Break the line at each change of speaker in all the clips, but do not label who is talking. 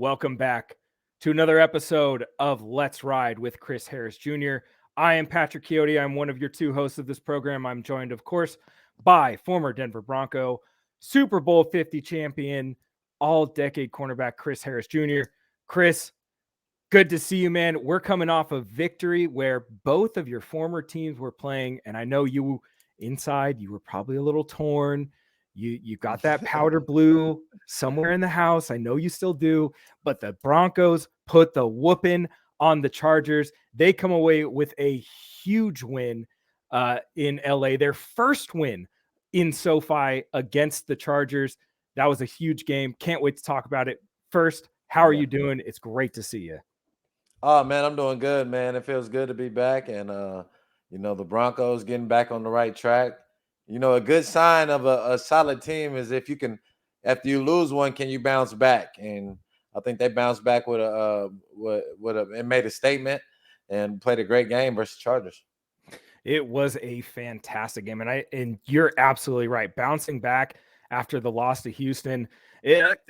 Welcome back to another episode of Let's Ride with Chris Harris Jr. I am Patrick Chiotti. I'm one of your two hosts of this program. I'm joined, of course, by former Denver Bronco, Super Bowl 50 champion, all-decade cornerback Chris Harris Jr. Chris, good to see you, man. We're coming off a victory where both of your former teams were playing, and I know you inside, you were probably a little torn. You got that powder blue somewhere in the house. I know you still do, but the Broncos put the whooping on the Chargers. They come away with a huge win in LA, their first win in SoFi against the Chargers. That was a huge game. Can't wait to talk about it. First, how are you doing? It's great to see you.
Oh man, I'm doing good, man. It feels good to be back, and the Broncos getting back on the right track. A good sign of a solid team is if you can, after you lose one, can you bounce back? And I think they bounced back with and made a statement and played a great game versus Chargers.
It was a fantastic game, and you're absolutely right. Bouncing back after the loss to Houston,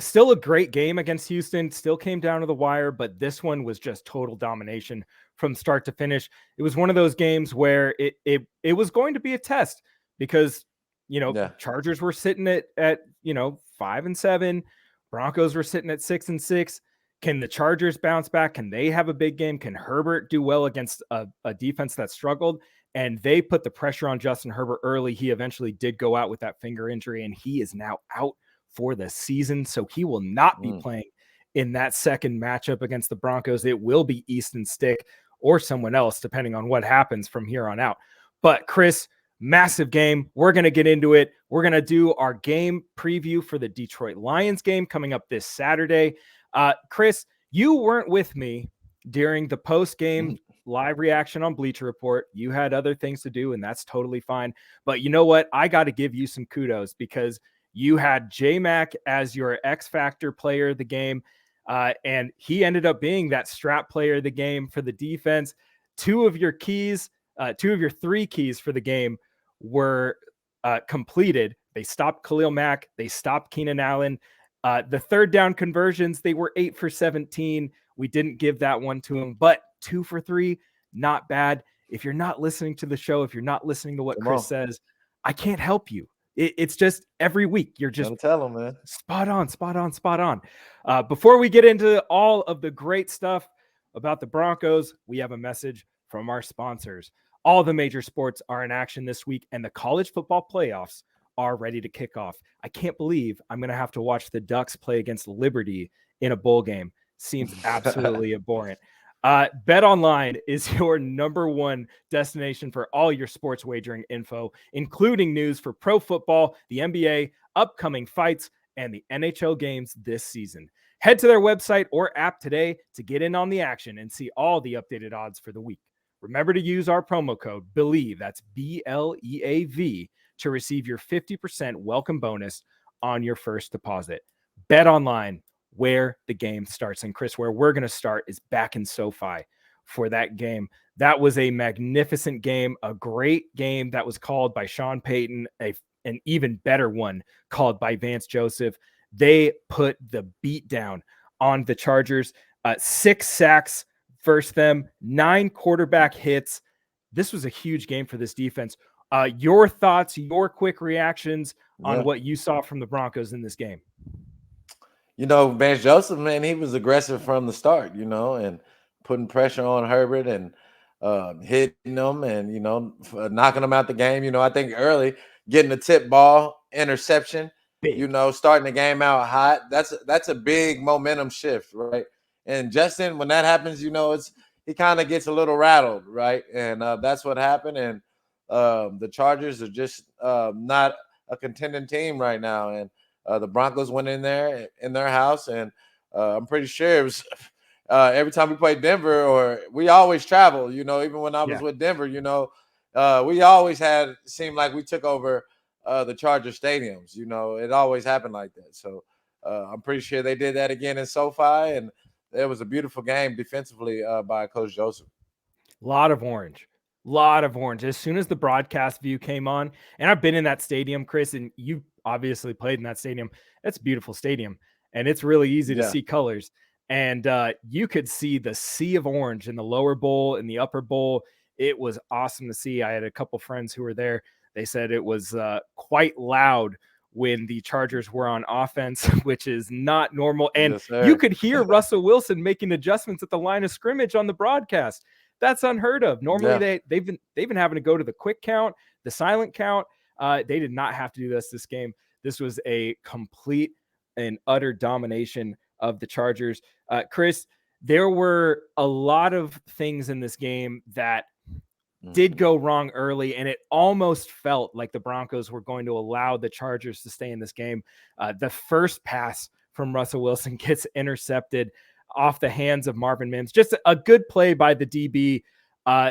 still a great game against Houston. Still came down to the wire, but this one was just total domination from start to finish. It was one of those games where it was going to be a test because Chargers were sitting at 5-7, Broncos were sitting at 6-6. Can the Chargers bounce back? Can they have a big game? Can Herbert do well against a defense that struggled? And they put the pressure on Justin Herbert early. He eventually did go out with that finger injury, and he is now out for the season. So he will not be playing in that second matchup against the Broncos. It will be Easton Stick or someone else, depending on what happens from here on out. But Chris, massive game. We're going to get into it. We're going to do our game preview for the Detroit Lions game coming up this Saturday. Chris, you weren't with me during the post-game live reaction on Bleacher Report. You had other things to do, and that's totally fine. But you know what? I got to give you some kudos because you had J-Mac as your X-Factor player of the game, and he ended up being that strap player of the game for the defense. Two of your three keys for the game were completed. They stopped Khalil Mack. They stopped Keenan Allen. The third down conversions, they were 8 for 17. We didn't give that one to him, but 2 for 3, not bad. If you're not listening to the show, if you're not listening to what Chris says, I can't help you. It's just every week you're just
tell him, man.
Spot on. Before we get into all of the great stuff about the Broncos, we have a message from our sponsors. All the major sports are in action this week, and the college football playoffs are ready to kick off. I can't believe I'm going to have to watch the Ducks play against Liberty in a bowl game. Seems absolutely abhorrent. BetOnline is your number one destination for all your sports wagering info, including news for pro football, the NBA, upcoming fights, and the NHL games this season. Head to their website or app today to get in on the action and see all the updated odds for the week. Remember to use our promo code BELIEVE, that's BLEAV, to receive your 50% welcome bonus on your first deposit. BetOnline, where the game starts. And Chris, where we're going to start is back in SoFi for that game. That was a magnificent game, a great game that was called by Sean Payton, an even better one called by Vance Joseph. They put the beat down on the Chargers, 6 sacks versus them, 9 quarterback hits. This was a huge game for this defense. Your thoughts, your quick reactions on what you saw from the Broncos in this game.
Vance Joseph, man, he was aggressive from the start, and putting pressure on Herbert and hitting him and, knocking him out the game. I think early getting the tip ball interception, big. Starting the game out hot. That's a big momentum shift, right? And Justin, when that happens, he kind of gets a little rattled, right? And that's what happened. And the Chargers are just not a contending team right now. And the Broncos went in there in their house, and I'm pretty sure it was every time we played Denver, or we always travel, even when I was with Denver, we always seemed like we took over the Charger stadiums. It always happened like that. So I'm pretty sure they did that again in SoFi, and it was a beautiful game defensively by Coach Joseph.
A lot of orange. As soon as the broadcast view came on, and I've been in that stadium, Chris, and you obviously played in that stadium. It's a beautiful stadium, and it's really easy to see colors. and you could see the sea of orange in the lower bowl and the upper bowl. It was awesome to see. I had a couple friends who were there. They said it was quite loud when the Chargers were on offense, which is not normal. And
Yes, sir.
you could hear Russell Wilson making adjustments at the line of scrimmage on the broadcast. That's unheard of. Normally, they've been having to go to the quick count, the silent count. They did not have to do this game. This was a complete and utter domination of the Chargers. Chris, there were a lot of things in this game that did go wrong early, and it almost felt like the Broncos were going to allow the Chargers to stay in this game. The first pass from Russell Wilson gets intercepted off the hands of Marvin Mims. Just a good play by the DB.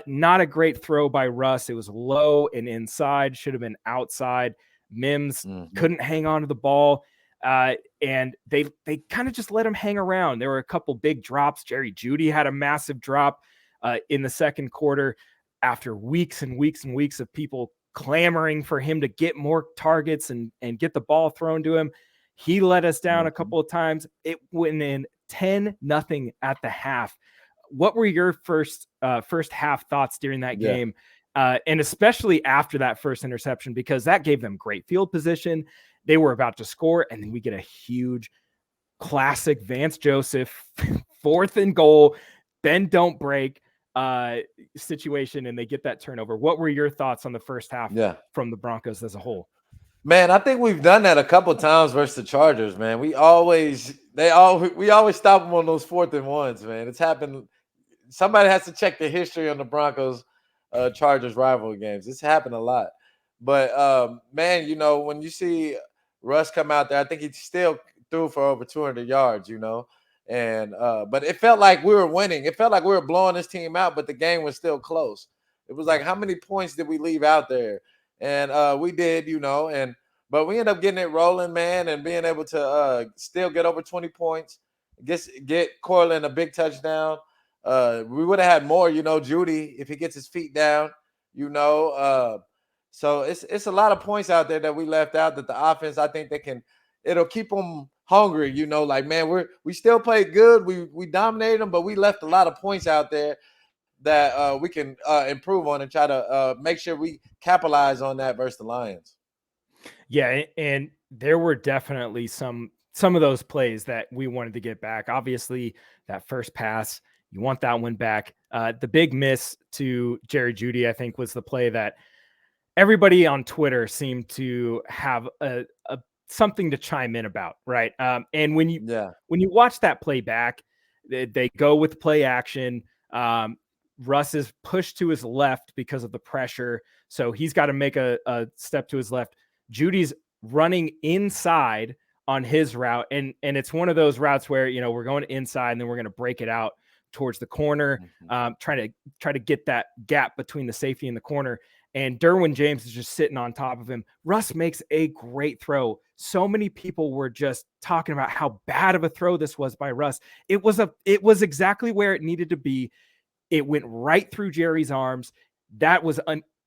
Not a great throw by Russ. It was low and inside, should have been outside. Mims couldn't hang on to the ball. And they kind of just let him hang around. There were a couple big drops. Jerry Jeudy had a massive drop in the second quarter after weeks and weeks and weeks of people clamoring for him to get more targets and get the ball thrown to him. He let us down a couple of times. It went in 10-0 at the half. What were your first half thoughts during that game? And especially after that first interception, because that gave them great field position. They were about to score, and then we get a huge classic Vance Joseph 4th and goal, bend don't break situation, and they get that turnover. What were your thoughts on the first half from the Broncos as a whole?
Man, I think we've done that a couple of times versus the Chargers, man. We always stop them on those 4th and 1s, man. It's happened. Somebody has to check the history on the Broncos Chargers rivalry games. It's happened a lot. But man, when you see Russ come out there, I think he still threw for over 200 yards, and but it felt like we were winning. It felt like we were blowing this team out, but the game was still close. It was like, how many points did we leave out there? And we did, but we ended up getting it rolling, man, and being able to still get over 20 points, get Cortland a big touchdown. We would have had more, Jeudy, if he gets his feet down, so it's a lot of points out there that we left out that the offense, I think it'll keep them hungry, like, man, we still played good. We dominated them, but we left a lot of points out there that we can improve on and try to make sure we capitalize on that versus the Lions.
Yeah, and there were definitely some of those plays that we wanted to get back. Obviously, that first pass, you want that one back. The big miss to Jerry Jeudy, I think, was the play that everybody on Twitter seemed to have a something to chime in about, right? And when you watch that play back, they go with play action. Russ is pushed to his left because of the pressure, so he's got to make a step to his left. Judy's running inside on his route, and it's one of those routes where we're going inside and then we're going to break it out towards the corner, try to get that gap between the safety and the corner. And Derwin James is just sitting on top of him. Russ makes a great throw. So many people were just talking about how bad of a throw this was by Russ. It was exactly where it needed to be. It went right through Jerry's arms. That was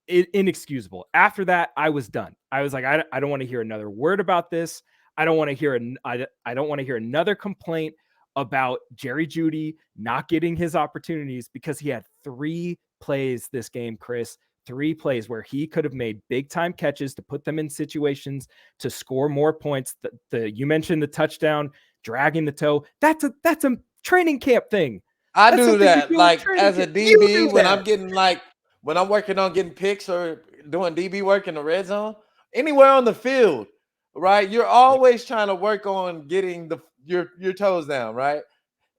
inexcusable. After that, I was done. I was like, I don't want to hear another word about this. I don't want to hear I don't want to hear another complaint about Jerry Jeudy not getting his opportunities, because he had 3 plays this game, Chris. 3 plays where he could have made big time catches to put them in situations to score more points. You mentioned the touchdown, dragging the toe. That's a training camp thing.
I do that, like, as a DB, when I'm working on getting picks or doing DB work in the red zone, anywhere on the field, right? You're always trying to work on getting your toes down, right?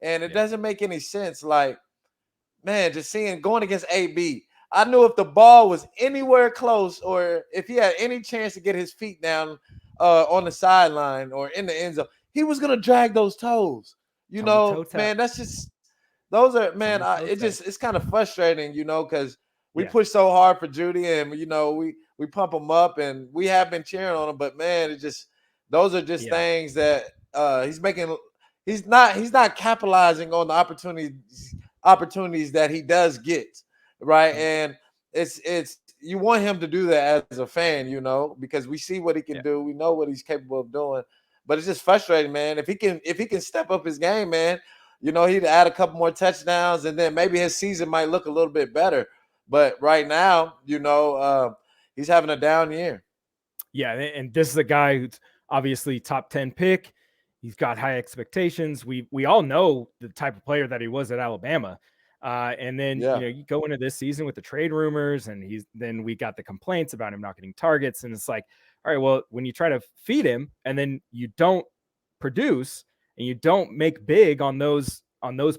And it doesn't make any sense. Like, man, just going against AB, I knew if the ball was anywhere close or if he had any chance to get his feet down on the sideline or in the end zone, he was gonna drag those toes. Man, that's just those are, man. It's kind of frustrating, because we push so hard for Jeudy, and we pump him up, and we have been cheering on him. But man, those are just things that he's not capitalizing on the opportunities that he does get, right? And it's you want him to do that as a fan, because we see what he can do, we know what he's capable of doing. But it's just frustrating, man. If he can step up his game, man. he'd add a couple more touchdowns, and then maybe his season might look a little bit better. But right now, he's having a down year.
Yeah, and this is a guy who's obviously top 10 pick. He's got high expectations. We all know the type of player that he was at Alabama. And then
Yeah.
you go into this season with the trade rumors, and then we got the complaints about him not getting targets, and it's like, all right, well, when you try to feed him and then you don't produce and you don't make big on those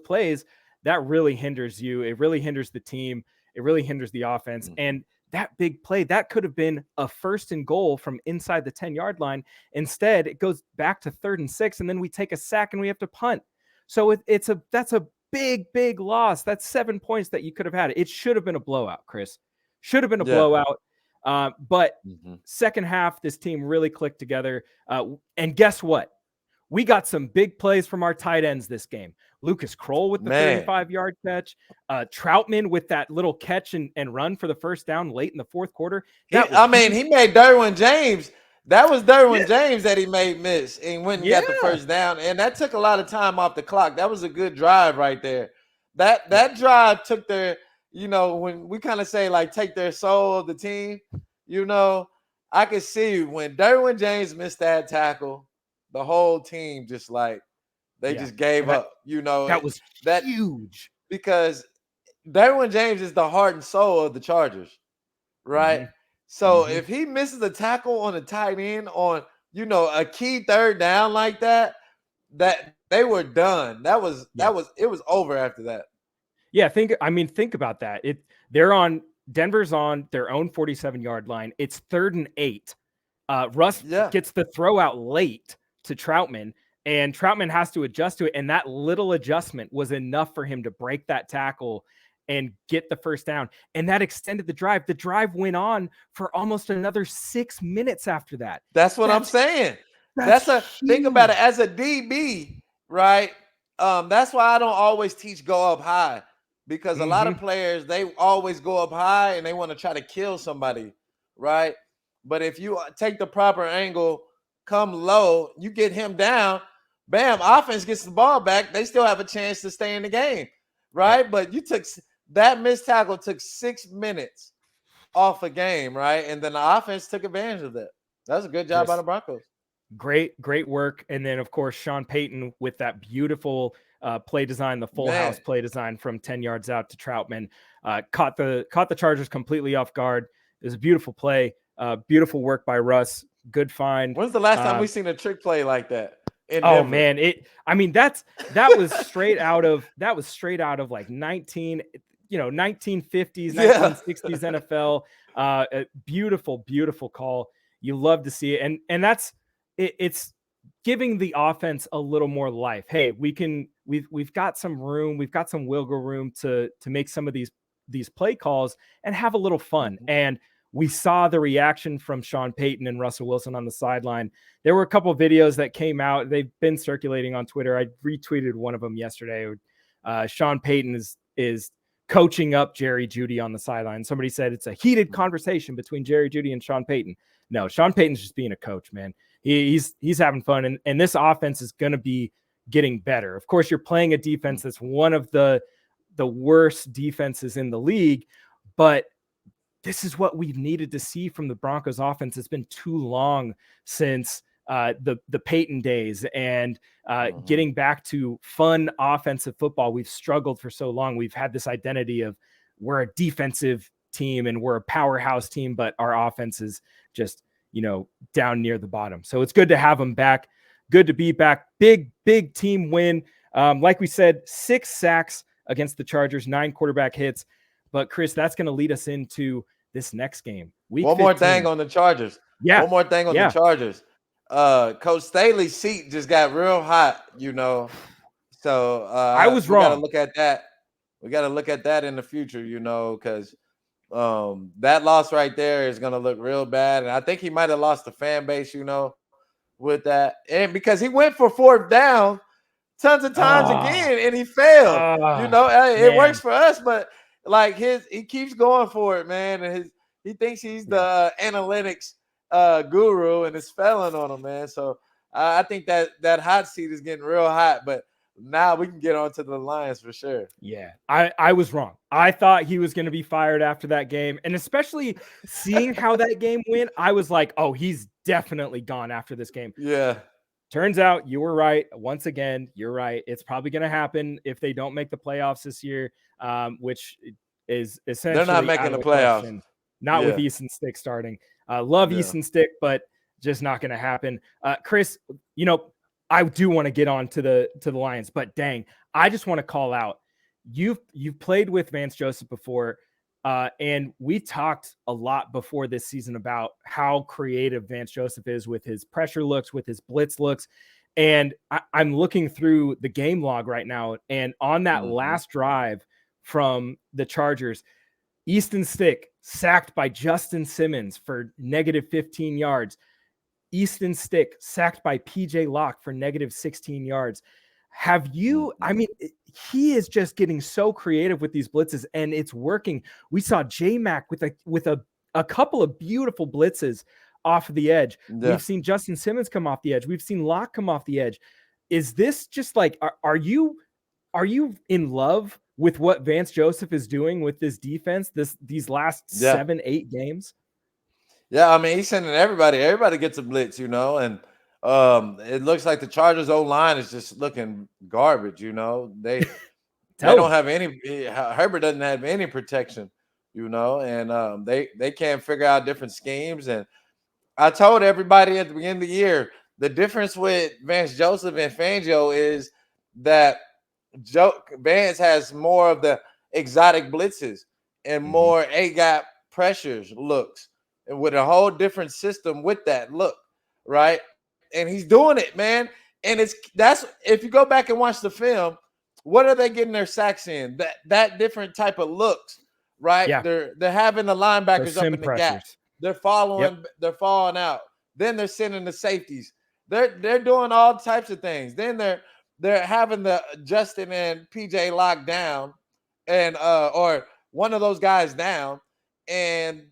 plays, that really hinders you. It really hinders the team. It really hinders the offense.
Mm-hmm.
And that big play, that could have been a 1st and goal from inside the 10-yard line. Instead, it goes back to 3rd and 6, and then we take a sack and we have to punt. So that's a big loss. That's 7 points that you could have had. It should have been a blowout, Chris. Should have been a blowout. But second half, this team really clicked together. And guess what? We got some big plays from our tight ends this game. Lucas Kroll with the 35-yard catch. Troutman with that little catch and run for the first down late in the fourth quarter.
He made Derwin James. That was Derwin James that he made miss and went and got the first down. And that took a lot of time off the clock. That was a good drive right there. That drive took their, when we kind of say like take their soul of the team, I could see when Derwin James missed that tackle, the whole team just like they just gave up.
That was huge
because Derwin James is the heart and soul of the Chargers, right? So if he misses a tackle on a tight end on a key third down like that they were done. It was over after that.
Yeah, think about that. Denver's on their own 47-yard line. It's 3rd and 8. Russ gets the throw out late to Troutman, and Troutman has to adjust to it. And that little adjustment was enough for him to break that tackle and get the first down. And that extended the drive. The drive went on for almost another 6 minutes after that.
That's what I'm saying. Think about it as a DB, right? That's why I don't always teach go up high, because a lot of players, they always go up high and they want to try to kill somebody, right? But if you take the proper angle, come low, you get him down, bam, offense gets the ball back. They still have a chance to stay in the game, right? But that missed tackle took 6 minutes off a game, right? And then the offense took advantage of that. That was a good job by the Broncos.
Great work. And then, of course, Sean Payton with that beautiful play design, the full house play design from 10 yards out to Troutman, caught the Chargers completely off guard. It was a beautiful play. Beautiful work by Russ. Good find.
When's the last time we seen a trick play like that?
Oh man, that was straight out of like 1950s, 1960s NFL. A beautiful call. You love to see it, and that's it's giving the offense a little more life. Hey, we've got some room, we've got some wiggle room to make some of these play calls and have a little fun. And we saw the reaction from Sean Payton and Russell Wilson on the sideline. There were a couple of videos that came out. They've been circulating on Twitter. I retweeted one of them yesterday. Sean Payton is coaching up Jerry Jeudy on the sideline. Somebody said it's a heated conversation between Jerry Jeudy and Sean Payton. No, Sean Payton's just being a coach, man. He's having fun, and this offense is going to be getting better. Of course, you're playing a defense that's one of the worst defenses in the league, but this is what we've needed to see from the Broncos offense. It's been too long since the Peyton days, and getting back to fun offensive football. We've struggled for so long. We've had this identity of we're a defensive team and we're a powerhouse team, but our offense is just, down near the bottom. So it's good to have them back. Good to be back. Big team win. Like we said, 6 sacks against the Chargers, 9 quarterback hits. But Chris, that's going to lead us into this next game.
One more thing on the Chargers.
Yeah.
One more thing on the Chargers. Coach Staley's seat just got real hot, So
I was wrong.
We got to look at that. We got to look at that in the future, because that loss right there is going to look real bad. And I think he might have lost the fan base, with that. And because he went for 4th down tons of times again and he failed. It works for us, but like he keeps going for it, man. And he thinks he's the analytics guru and is failing on him, man. So I think that hot seat is getting real hot. But Now we can get on to the Lions for sure.
Yeah, I was wrong. I thought he was going to be fired after that game. And especially seeing how that game went, I was like, oh, he's definitely gone after this game.
Yeah.
Turns out you were right. Once again, you're right. It's probably going to happen if they don't make the playoffs this year, which is essentially
They're not
out
making
of
the playoffs.
question. Not with Easton Stick starting. Love Easton Stick, but just not going to happen. Chris, I do want to get on to the Lions, but dang, I just want to call out. You've played with Vance Joseph before, and we talked a lot before this season about how creative Vance Joseph is with his pressure looks, with his blitz looks. And I'm looking through the game log right now, and on that last drive from the Chargers, Easton Stick sacked by Justin Simmons for negative 15 yards. Easton Stick sacked by PJ Locke for negative 16 yards. Have you, I mean, he is just getting so creative with these blitzes, and it's working. We saw J-Mac with a couple of beautiful blitzes off of the edge. Yeah. We've seen Justin Simmons come off the edge. We've seen Locke come off the edge. Is this just like, are you in love with what Vance Joseph is doing with this defense, these last 7-8 games?
Yeah, I mean, he's sending everybody gets a blitz, and it looks like the Chargers O-line is just looking garbage, They don't have any, Herbert doesn't have any protection, and they can't figure out different schemes. And I told everybody at the beginning of the year, the difference with Vance Joseph and Fangio is that Vance has more of the exotic blitzes and more A-gap pressures looks, and with a whole different system with that look, right? And he's doing it, man. And that's if you go back and watch the film, what are they getting their sacks in? That different type of looks, right?
Yeah.
They're having the linebackers up in the gap. They're they're falling out. Then they're sending the safeties. They're doing all types of things. Then they're having the Justin and PJ locked down, and or one of those guys down, and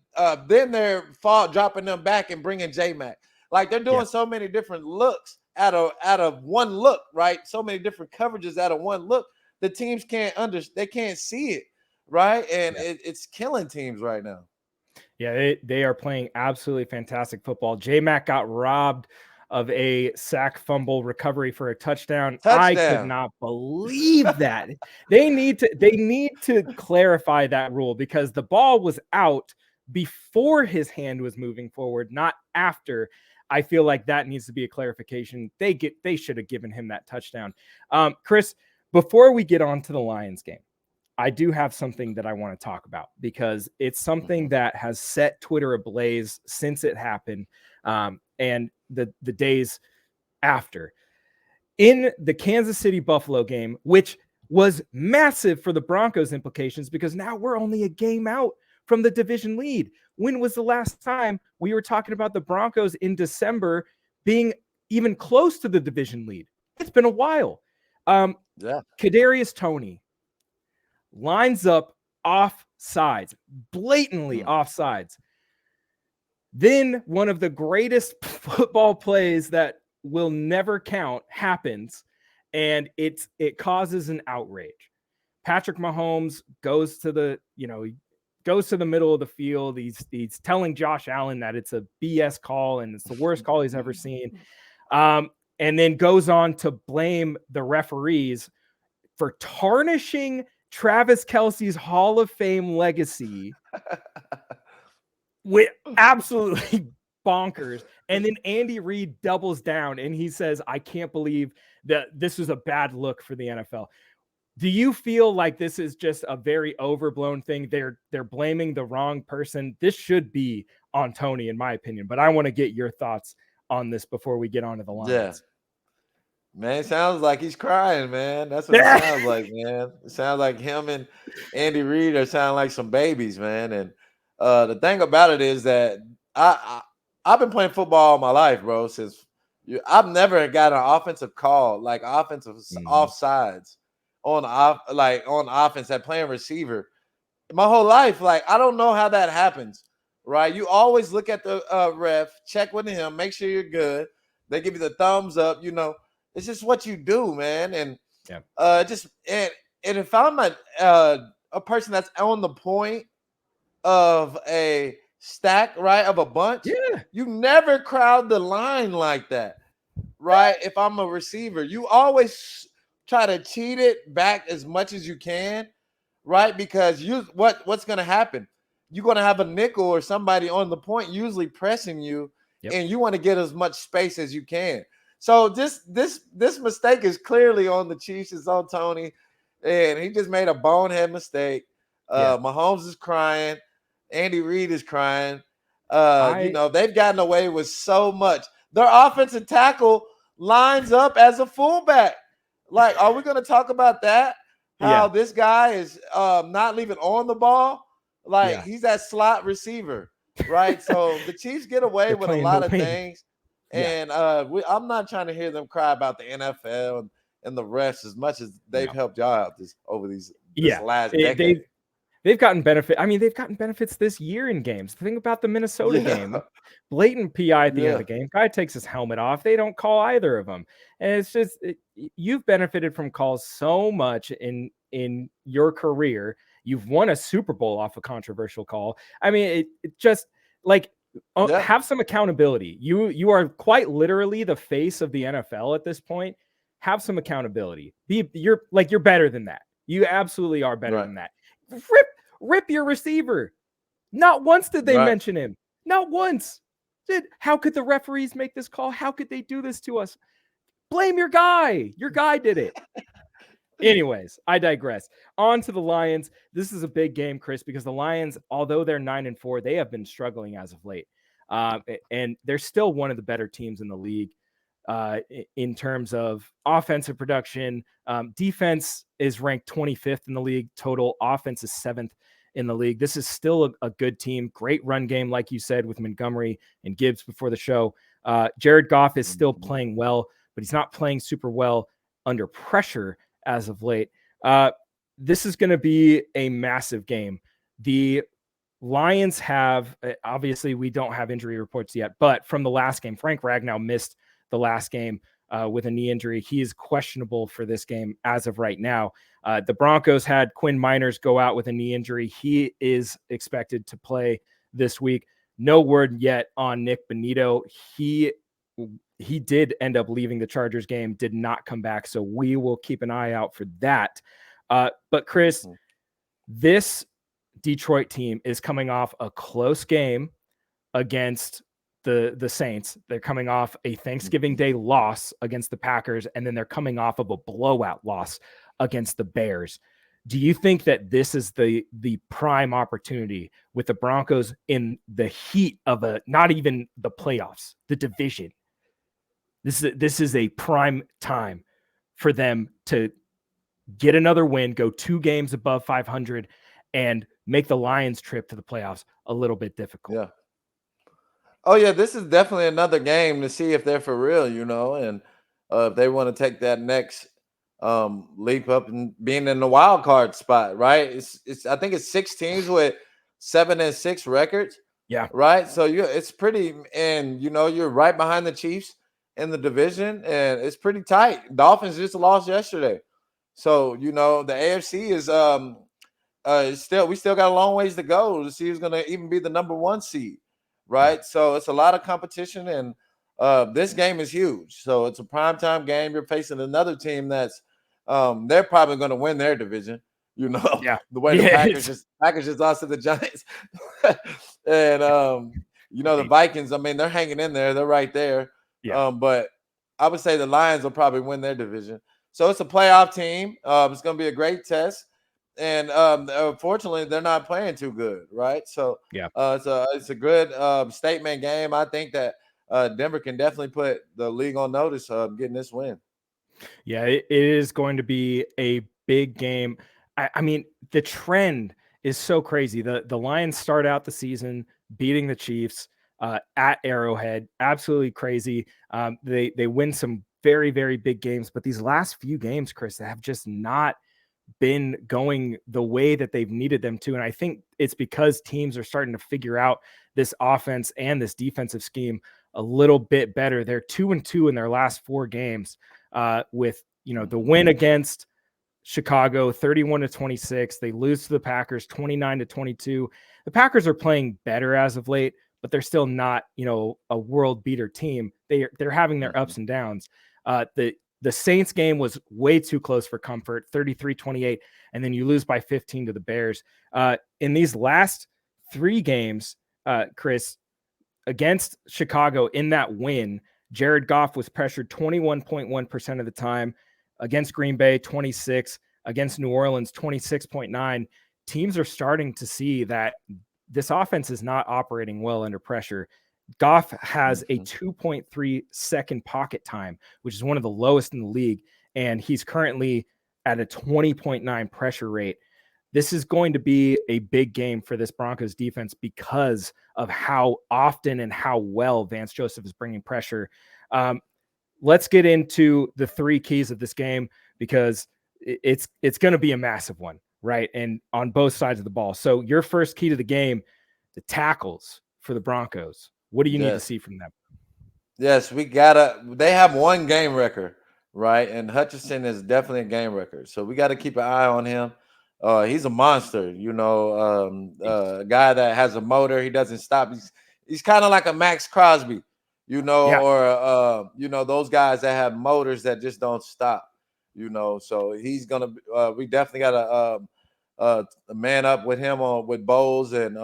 then they're dropping them back and bringing J-Mac. Like they're doing so many different looks out of one look, right? So many different coverages out of one look. The teams they can't see it, right? And it's killing teams right now.
Yeah, they are playing absolutely fantastic football. J-Mac got robbed of a sack fumble recovery for a touchdown. I could not believe that. They need to clarify that rule, because the ball was out before his hand was moving forward, not after. I feel like that needs to be a clarification. They should have given him that touchdown. Chris, before we get on to the Lions game, I do have something that I want to talk about, because it's something that has set Twitter ablaze since it happened, and the days after. In the Kansas City Buffalo game, which was massive for the Broncos implications, because now we're only a game out from the division lead. When was the last time we were talking about the Broncos in December being even close to the division lead? It's been a while. Kadarius Toney lines up off sides, blatantly off sides. Then one of the greatest football plays that will never count happens, and it causes an outrage. Patrick Mahomes goes to the middle of the field. He's telling Josh Allen that it's a BS call and it's the worst call he's ever seen. And then goes on to blame the referees for tarnishing Travis Kelce's Hall of Fame legacy with absolutely bonkers. And then Andy Reid doubles down and he says, I can't believe that this is a bad look for the NFL. Do you feel like this is just a very overblown thing? They're blaming the wrong person. This should be on Toney, in my opinion, but I want to get your thoughts on this before we get on to the Lions.
Yeah. Man, it sounds like he's crying, man. That's what it sounds like, man. It sounds like him and Andy Reid are sounding like some babies, man. And the thing about it is that I've been playing football all my life, bro. I've never got an offensive call, like offensive offsides on offense at playing receiver my whole life. Like, I don't know how that happens, right? You always look at the ref, check with him, make sure you're good. They give you the thumbs up, It's just what you do, man. And
Yeah.
Just and if I'm a person that's on the point of a stack, right, of a bunch,
Yeah.
you never crowd the line like that, right? If I'm a receiver, you always try to cheat it back as much as you can, right? Because what's going to happen? You're going to have a nickel or somebody on the point usually pressing you,
Yep.
and you want to get as much space as you can. So this mistake is clearly on the Chiefs. It's on Tony, and he just made a bonehead mistake.
Yeah.
Mahomes is crying. Andy Reid is crying.
I
They've gotten away with so much. Their offensive tackle lines up as a fullback. Like, are we going to talk about that? How
yeah.
this guy is not leaving on the ball? Like,
Yeah.
he's that slot receiver, right? So the Chiefs get away
They're
with a
playing the
lot of
win.
things.
Yeah.
And I'm not trying to hear them cry about the NFL and the refs as much as they've
No.
helped y'all out over this
Yeah.
last decade.
They've gotten benefit. I mean, they've gotten benefits this year in games. Think about the Minnesota game.
Yeah,
Blatant PI at the end of
yeah,
the game. Guy takes his helmet off. They don't call either of them. And it's just you've benefited from calls so much in your career. You've won a Super Bowl off a controversial call. I mean, it just like
yeah.
have some accountability. You are quite literally the face of the NFL at this point. Have some accountability. You're better than that. You absolutely are better
Right,
than that. Rip your receiver. Not once did they
right.
mention him. Not once. How could the referees make this call? How could they do this to us? Blame your guy. Your guy did it. Anyways, I digress. On to the Lions. This is a big game, Chris, because the Lions, although they're 9-4, they have been struggling as of late. And they're still one of the better teams in the league in terms of offensive production. Defense is ranked 25th in the league. Total offense is 7th in the league. This is still a good team. Great run game, like you said, with Montgomery and Gibbs before the show. Jared Goff is still playing well, but he's not playing super well under pressure as of late. This is going to be a massive game. The Lions have, obviously, we don't have injury reports yet, but from the last game, Frank Ragnow missed the last game with a knee injury. He is questionable for this game as of right now. The Broncos had Quinn Miners go out with a knee injury. He is expected to play this week. No word yet on Nick Bonito. He did end up leaving the Chargers game, did not come back. So we will keep an eye out for that. But Chris, this Detroit team is coming off a close game against the Saints. They're coming off a Thanksgiving Day loss against the Packers, and then they're coming off of a blowout loss against the Bears. Do you think that this is the prime opportunity with the Broncos in the heat of not even the playoffs, the division? This is a prime time for them to get another win, go 2 games above 500, and make the Lions trip to the playoffs a little bit difficult.
Yeah. Oh yeah, this is definitely another game to see if they're for real, and if they want to take that next leap up and being in the wild card spot, right? It's I think it's 6 teams with 7-6 records.
Yeah.
Right. So it's pretty, and you're right behind the Chiefs in the division, and it's pretty tight. Dolphins just lost yesterday. So the AFC is we still got a long ways to go to see who's gonna even be the number 1 seed. Right. Yeah. So it's a lot of competition, and this game is huge. So it's a primetime game. You're facing another team that's they're probably going to win their division.
Yeah.
The way the Packers just lost to the Giants, and the Vikings. I mean, they're hanging in there. They're right there.
Yeah.
But I would say the Lions will probably win their division. So it's a playoff team. It's going to be a great test. And unfortunately, they're not playing too good, right? So
yeah,
it's a good statement game. I think that Denver can definitely put the league on notice of getting this win.
Yeah, it is going to be a big game. I mean, the trend is so crazy. The Lions start out the season beating the Chiefs at Arrowhead, absolutely crazy. They win some very, very big games, but these last few games, Chris, have just not been going the way that they've needed them to. And I think it's because teams are starting to figure out this offense and this defensive scheme a little bit better. They're 2-2 in their last 4 games with the win against Chicago 31-26. They lose to the Packers 29-22. The Packers are playing better as of late, but they're still not, a world beater team. They're having their ups and downs. The Saints game was way too close for comfort, 33-28, and then you lose by 15 to the Bears. In these last 3 games, Chris, against Chicago in that win, Jared Goff was pressured 21.1% of the time. Against Green Bay, 26. Against New Orleans, 26.9. Teams are starting to see that this offense is not operating well under pressure. Goff has a 2.3 second pocket time, which is one of the lowest in the league, and he's currently at a 20.9 pressure rate. This is going to be a big game for this Broncos defense because of how often and how well Vance Joseph is bringing pressure. Let's get into the 3 keys of this game because it's going to be a massive one, right? And on both sides of the ball. So your first key to the game, the tackles for the Broncos. What do you need to see from them?
Yes, they have 1 game record, right? And Hutchinson is definitely a game record. So we got to keep an eye on him. He's a monster, a guy that has a motor. He doesn't stop. He's kind of like a Max Crosby, or those guys that have motors that just don't stop, So he's gonna. We definitely got to man up with him with Bowles and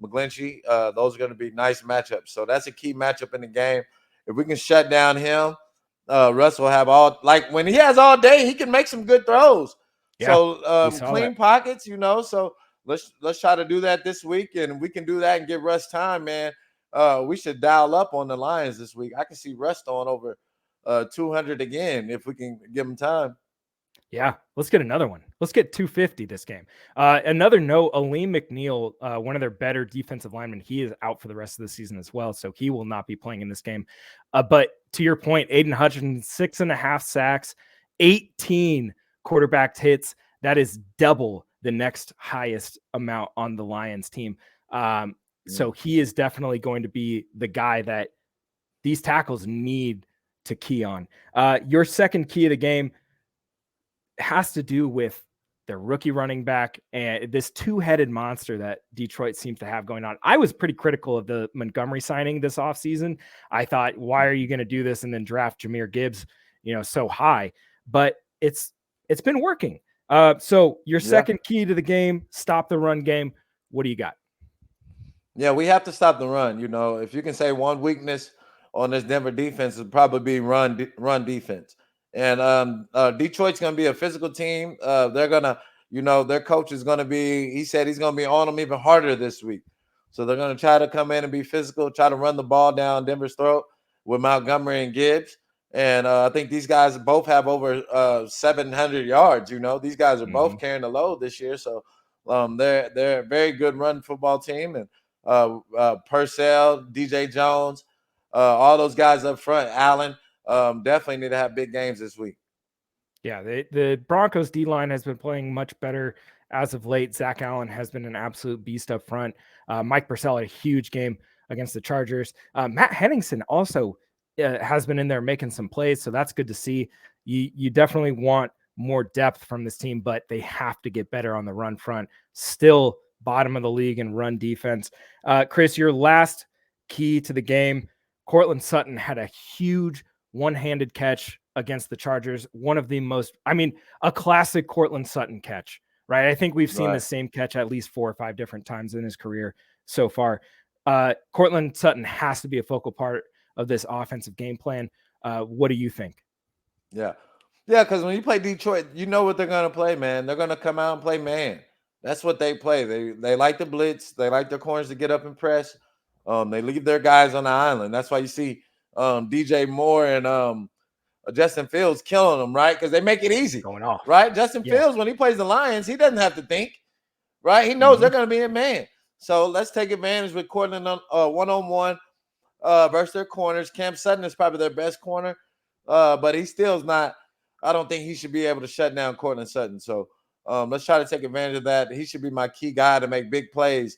McGlinchey. Those are going to be nice matchups. So that's a key matchup in the game. If we can shut down him, Russ will have when he has all day, he can make some good throws.
Yeah,
so clean pockets, So let's try to do that this week, and we can do that and give Russ time, man. We should dial up on the Lions this week. I can see Russ throwing over 200 again if we can give him time.
Yeah, let's get another one. Let's get 250 this game. Another note, Aleem McNeil, one of their better defensive linemen, he is out for the rest of the season as well, so he will not be playing in this game. But to your point, Aiden Hutchinson, 6.5 sacks, 18 quarterback hits. That is double the next highest amount on the Lions team. So he is definitely going to be the guy that these tackles need to key on. Your second key of the game has to do with their rookie running back and this 2-headed monster that Detroit seems to have going on. I was pretty critical of the Montgomery signing this offseason. I thought, why are you going to do this and then draft Jahmyr Gibbs, so high? But it's been working. So your second key to the game, stop the run game. What do you got?
Yeah, we have to stop the run. If you can say one weakness on this Denver defense, it'd probably be run defense. And Detroit's going to be a physical team. They're going to, their coach is going to be, he said he's going to be on them even harder this week. So they're going to try to come in and be physical, try to run the ball down Denver's throat with Montgomery and Gibbs. And I think these guys both have over 700 yards. These guys are both carrying the load this year. So they're a very good run football team. And Purcell, DJ Jones, all those guys up front, Allen, definitely need to have big games this week.
Yeah, the Broncos D-line has been playing much better as of late. Zach Allen has been an absolute beast up front. Mike Purcell had a huge game against the Chargers. Matt Henningsen also has been in there making some plays, so that's good to see. You definitely want more depth from this team, but they have to get better on the run front. Still bottom of the league in run defense. Chris, your last key to the game, Courtland Sutton had a huge one-handed catch against the Chargers. One of the most, a classic Courtland Sutton catch, right? I think we've seen the same catch at least 4 or 5 different times in his career so far. Courtland Sutton has to be a focal part of this offensive game plan. What do you think?
Yeah, because when you play Detroit, you know what they're going to play, man. They're going to come out and play man. That's what they play. They like the blitz. They like their corners to get up and press. They leave their guys on the island. That's why you see DJ Moore and Justin Fields killing them, right? Because they make it easy.
Going off.
Right? Justin Fields, when he plays the Lions, he doesn't have to think, right? He knows they're going to be in man. So let's take advantage with Courtland one-on-one versus their corners. Cam Sutton is probably their best corner, but he still is not. I don't think he should be able to shut down Courtland Sutton. So let's try to take advantage of that. He should be my key guy to make big plays,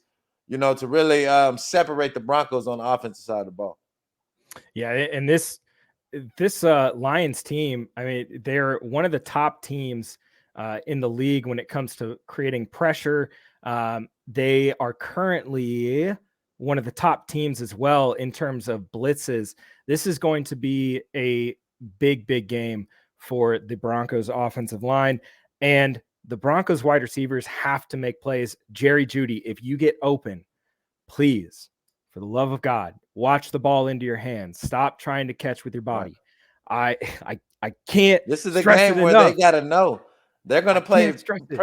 to really separate the Broncos on the offensive side of the ball.
Yeah, and this this Lions team, I mean, they're one of the top teams in the league when it comes to creating pressure. They are currently one of the top teams as well in terms of blitzes. This is going to be a big game for the Broncos offensive line. And the Broncos wide receivers have to make plays. Jerry Jeudy, if you get open, please, for the love of God, watch the ball into your hands. Stop trying to catch with your
Right.
body. I can't
This is a
stress it
game where they
enough.
got to know they're going
I
to play
can't stress it.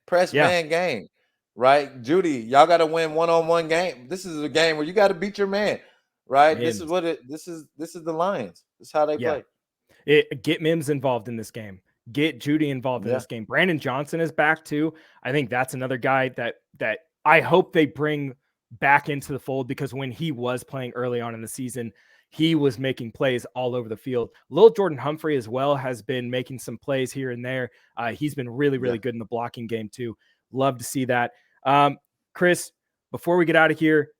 press
Yeah.
man game, right? Judy, y'all got to win one-on-one game. This is a game where you got to beat your man, right? This is
Mims.
what this is the Lions. This is how they
Yeah.
play.
Get Mims involved in this game. Get Jeudy involved in
Yeah.
this game. Brandon Johnson is back too. I think that's another guy that I hope they bring back into the fold, because when he was playing early on in the season, he was making plays all over the field. Lil Jordan Humphrey as well has been making some plays here and there. He's been really
Yeah.
good in the blocking game too. Love to see that. Chris, before we get out of here,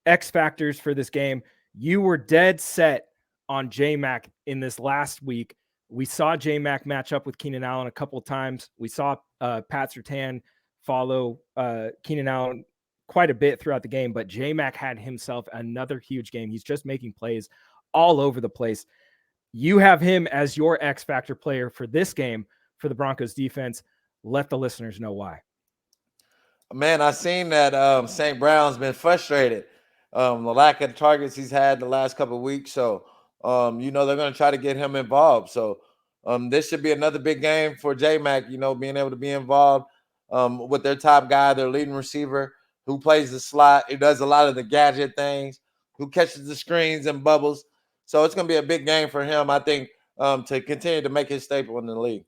X factors for this game. You were dead set on J-Mac in this last week. We saw J-Mac match up with Keenan Allen a couple of times. We saw Pat Surtain follow Keenan Allen quite a bit throughout the game, but J-Mac had himself another huge game. He's just making plays all over the place. You have him as your X factor player for this game for the Broncos defense. Let the listeners know why.
Man, I seen that St. Brown's been frustrated. The lack of targets he's had the last couple of weeks. So they're gonna try to get him involved. So this should be another big game for J-Mac, being able to be involved with their top guy, their leading receiver, who plays the slot, who does a lot of the gadget things, who catches the screens and bubbles. So it's gonna be a big game for him, I think, to continue to make his staple in the league.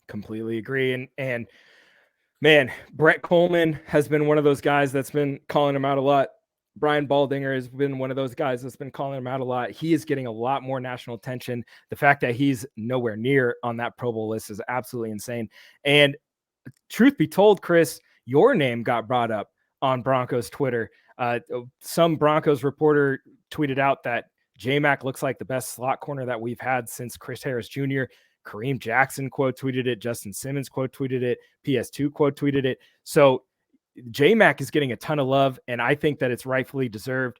Completely agree. And man, Brett Coleman has been one of those guys that's been calling him out a lot. Brian Baldinger has been one of those guys that's been calling him out a lot. He is getting a lot more national attention. The fact that he's nowhere near on that Pro Bowl list is absolutely insane. And truth be told, Chris, your name got brought up on Broncos Twitter. Some Broncos reporter tweeted out that J-Mac looks like the best slot corner that we've had since Chris Harris Jr. Kareem Jackson quote tweeted it. Justin Simmons quote tweeted it. PS2 quote tweeted it. So J-Mac is getting a ton of love, and I think that it's rightfully deserved.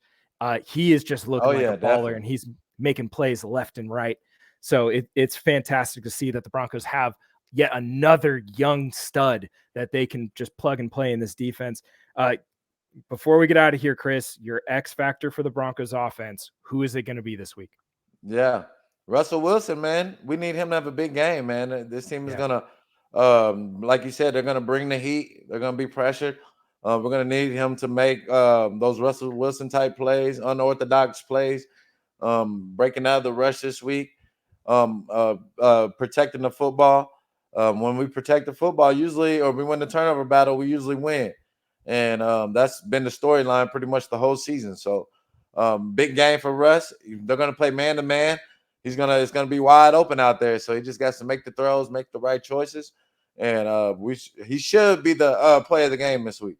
He is just looking like a baller,
definitely.
and he's making plays left and right. So it's fantastic to see that the Broncos have yet another young stud that they can just plug and play in this defense. Before we get out of here, Chris, your X factor for the Broncos offense, who is it going to be this week?
Yeah. Russell Wilson, man. We need him to have a big game, man. This team is gonna, like you said, they're gonna bring the heat. They're gonna be pressured. We're gonna need him to make those Russell Wilson type plays, unorthodox plays, breaking out of the rush this week, protecting the football. When we protect the football, usually, or we win the turnover battle, we usually win, and that's been the storyline pretty much the whole season. So. Big game for Russ. They're gonna play man to man. It's gonna be wide open out there. So he just got to make the throws, make the right choices, and he should be the player of the game this week.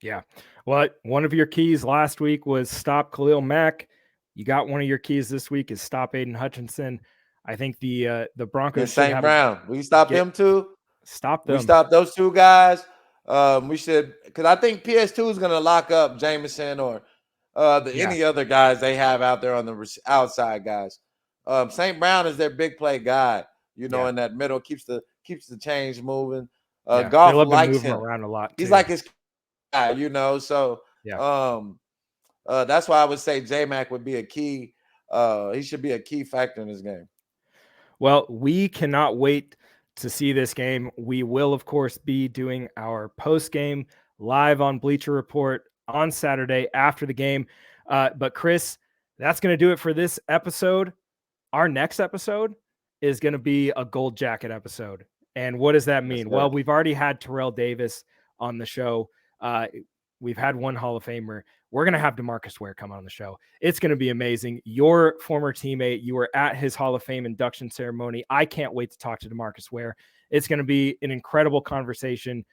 Yeah. Well, one of your keys last week was stop Khalil Mack. You got one of your keys this week is stop Aiden Hutchinson. I think the Broncos
And
should
St.
have
Brown. We stop him too.
Stop them.
We stop those two guys. We should, because I think PS2 is gonna lock up Jameson or any other guys they have out there on the outside guys. St. Brown is their big play guy, in that middle, keeps the change moving.
They
Goff
love to
likes
move him
him
around a lot.
He's
too.
like his guy, so
Yeah.
that's why I would say J-Mac would be a key. He should be a key factor in this game.
Well, we cannot wait to see this game. We will, of course, be doing our post game live on Bleacher Report on Saturday after the game. But Chris, that's going to do it for this episode. Our next episode is going to be a Gold Jacket episode. And what does that mean? Well, we've already had Terrell Davis on the show. We've had one Hall of Famer. We're going to have DeMarcus Ware come on the show. It's going to be amazing. Your former teammate, you were at his Hall of Fame induction ceremony. I can't wait to talk to DeMarcus Ware. It's going to be an incredible conversation.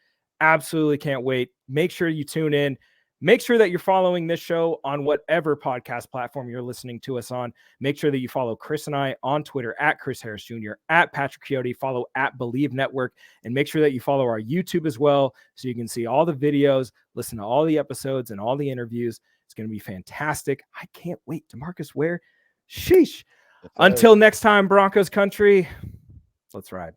Absolutely can't wait. Make sure you tune in. Make sure that you're following this show on whatever podcast platform you're listening to us on. Make sure that you follow Chris and I on Twitter at Chris Harris Jr., at Patrick Chiotti, follow at Believe Network, and make sure that you follow our YouTube as well so you can see all the videos, listen to all the episodes and all the interviews. It's going to be fantastic. I can't wait. DeMarcus Ware. Sheesh. Until next time, Broncos country, let's ride.